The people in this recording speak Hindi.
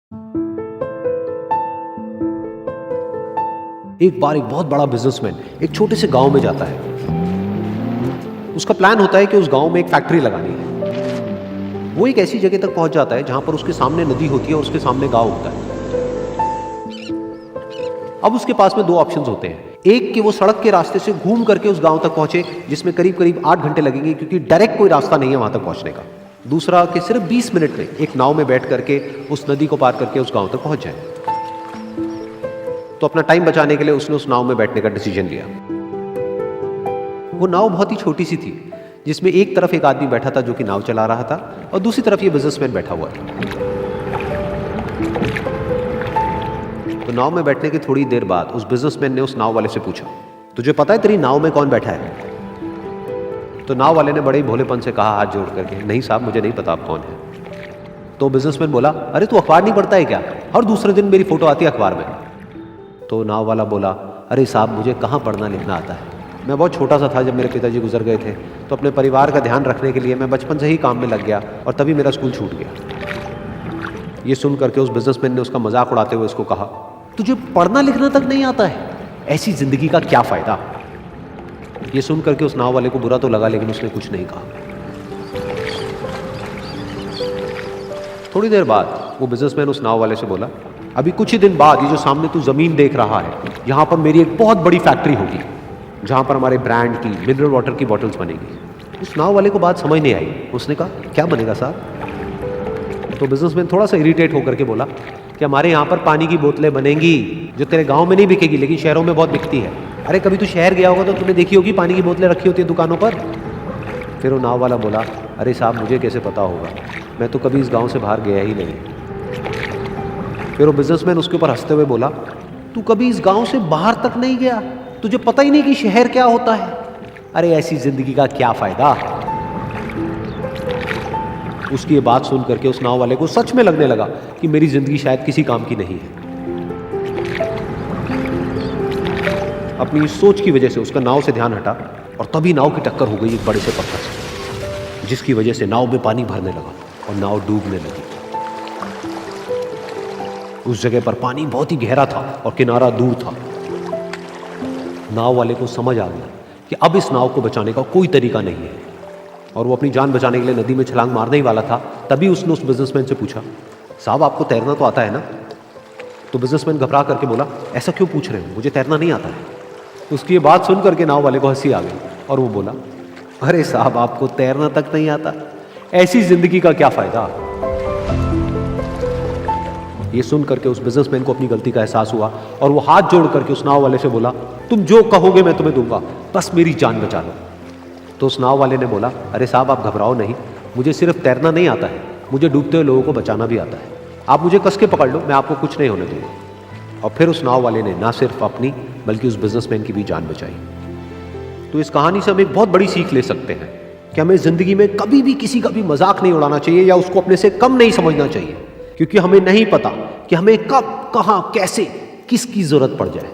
एक बार एक बहुत बड़ा बिजनेसमैन एक छोटे से गांव में जाता है। उसका प्लान होता है कि उस गांव में एक फैक्ट्री लगानी है। वो एक ऐसी जगह तक पहुंच जाता है जहां पर उसके सामने नदी होती है और उसके सामने गांव होता है। अब उसके पास में दो ऑप्शंस होते हैं। एक कि वो सड़क के रास्ते से घूम करके उस गांव तक पहुंचे, जिसमें करीब करीब 8 घंटे लगेंगे, क्योंकि डायरेक्ट कोई रास्ता नहीं है वहां तक पहुंचने का। दूसरा कि सिर्फ 20 मिनट में एक नाव में बैठ करके उस नदी को पार करके उस गांव तक पहुंच जाए। तो अपना टाइम बचाने के लिए उसने उस नाव में बैठने का डिसीजन लिया। वो नाव बहुत ही छोटी सी थी, जिसमें एक तरफ एक आदमी बैठा था जो कि नाव चला रहा था, और दूसरी तरफ ये बिजनेसमैन बैठा हुआ था। तो नाव में बैठने की थोड़ी देर बाद उस बिजनेसमैन ने उस नाव वाले से पूछा, तुझे पता है तेरी नाव में कौन बैठा है? तो नाव वाले ने बड़े ही भोलेपन से कहा हाथ जोड़ करके, नहीं साहब, मुझे नहीं पता आप कौन है। तो बिजनेसमैन बोला, अरे तू अखबार नहीं पढ़ता है क्या? हर दूसरे दिन मेरी फोटो आती है अखबार में। तो नाव वाला बोला, अरे साहब, मुझे कहाँ पढ़ना लिखना आता है। मैं बहुत छोटा सा था जब मेरे पिताजी गुजर गए थे, तो अपने परिवार का ध्यान रखने के लिए मैं बचपन से ही काम में लग गया और तभी मेरा स्कूल छूट गया। ये सुन करके उस बिजनेसमैन ने उसका मजाक उड़ाते हुए उसको कहा, तुझे पढ़ना लिखना तक नहीं आता है, ऐसी जिंदगी का क्या फायदा? ये सुन करके उस नाव वाले को बुरा तो लगा, लेकिन उसने कुछ नहीं कहा। थोड़ी देर बाद वो बिजनेसमैन उस नाव वाले से बोला, अभी कुछ ही दिन बाद ये जो सामने तू जमीन देख रहा है, यहाँ पर मेरी एक बहुत बड़ी फैक्ट्री होगी, जहाँ पर हमारे ब्रांड की मिनरल वाटर की बॉटल्स बनेगी। उस नाव वाले को बात समझ नहीं आई। उसने कहा, क्या बनेगा साहब? तो बिजनेसमैन थोड़ा सा इरिटेट होकर के बोला कि हमारे यहाँ पर पानी की बोतलें बनेंगी, जो तेरे गाँव में नहीं बिकेगी लेकिन शहरों में बहुत बिकती है। अरे कभी तू शहर गया होगा तो तूने देखी होगी पानी की बोतलें रखी होती है दुकानों पर। फिर वो नाव वाला बोला, अरे साहब, मुझे कैसे पता होगा, मैं तो कभी इस गाँव से बाहर गया ही नहीं। फिर वो बिजनेसमैन उसके ऊपर हंसते हुए बोला, तू कभी इस गांव से बाहर तक नहीं गया, तुझे पता ही नहीं कि शहर क्या होता है? अरे ऐसी जिंदगी का क्या फायदा? उसकी ये बात सुन करके उस नाव वाले को सच में लगने लगा कि मेरी जिंदगी शायद किसी काम की नहीं है। अपनी इस सोच की वजह से उसका नाव से ध्यान हटा और तभी नाव की टक्कर हो गई एक बड़े से पत्थर से, जिसकी वजह से नाव में पानी भरने लगा और नाव डूबने लगी। उस जगह पर पानी बहुत ही गहरा था और किनारा दूर था। नाव वाले को समझ आ गया कि अब इस नाव को बचाने का कोई तरीका नहीं है, और वो अपनी जान बचाने के लिए नदी में छलांग मारने ही वाला था। तभी उसने उस बिजनेसमैन से पूछा, साहब, आपको तैरना तो आता है ना? तो बिजनेसमैन घबरा करके बोला, ऐसा क्यों पूछ रहे हो, मुझे तैरना नहीं आता है। उसकी ये बात सुन करके नाव वाले को हंसी आ गई और वो बोला, अरे साहब, आपको तैरना तक नहीं आता, ऐसी जिंदगी का क्या फायदा? ये सुन करके उस बिजनेसमैन को अपनी गलती का एहसास हुआ और वो हाथ जोड़ करके उस नाव वाले से बोला, तुम जो कहोगे मैं तुम्हें दूंगा, बस मेरी जान बचा लो। तो उस नाव वाले ने बोला, अरे साहब, आप घबराओ नहीं, मुझे सिर्फ तैरना नहीं आता है, मुझे डूबते हुए लोगों को बचाना भी आता है। आप मुझे कस के पकड़ लो, मैं आपको कुछ नहीं होने दूंगा। और फिर उस नाव वाले ने ना सिर्फ अपनी बल्कि उस बिजनेसमैन की भी जान बचाई। तो इस कहानी से हम एक बहुत बड़ी सीख ले सकते हैं कि हमें जिंदगी में कभी भी किसी का भी मजाक नहीं उड़ाना चाहिए या उसको अपने से कम नहीं समझना चाहिए, क्योंकि हमें नहीं पता कि हमें कब, कहां, कैसे, किसकी जरूरत पड़ जाए।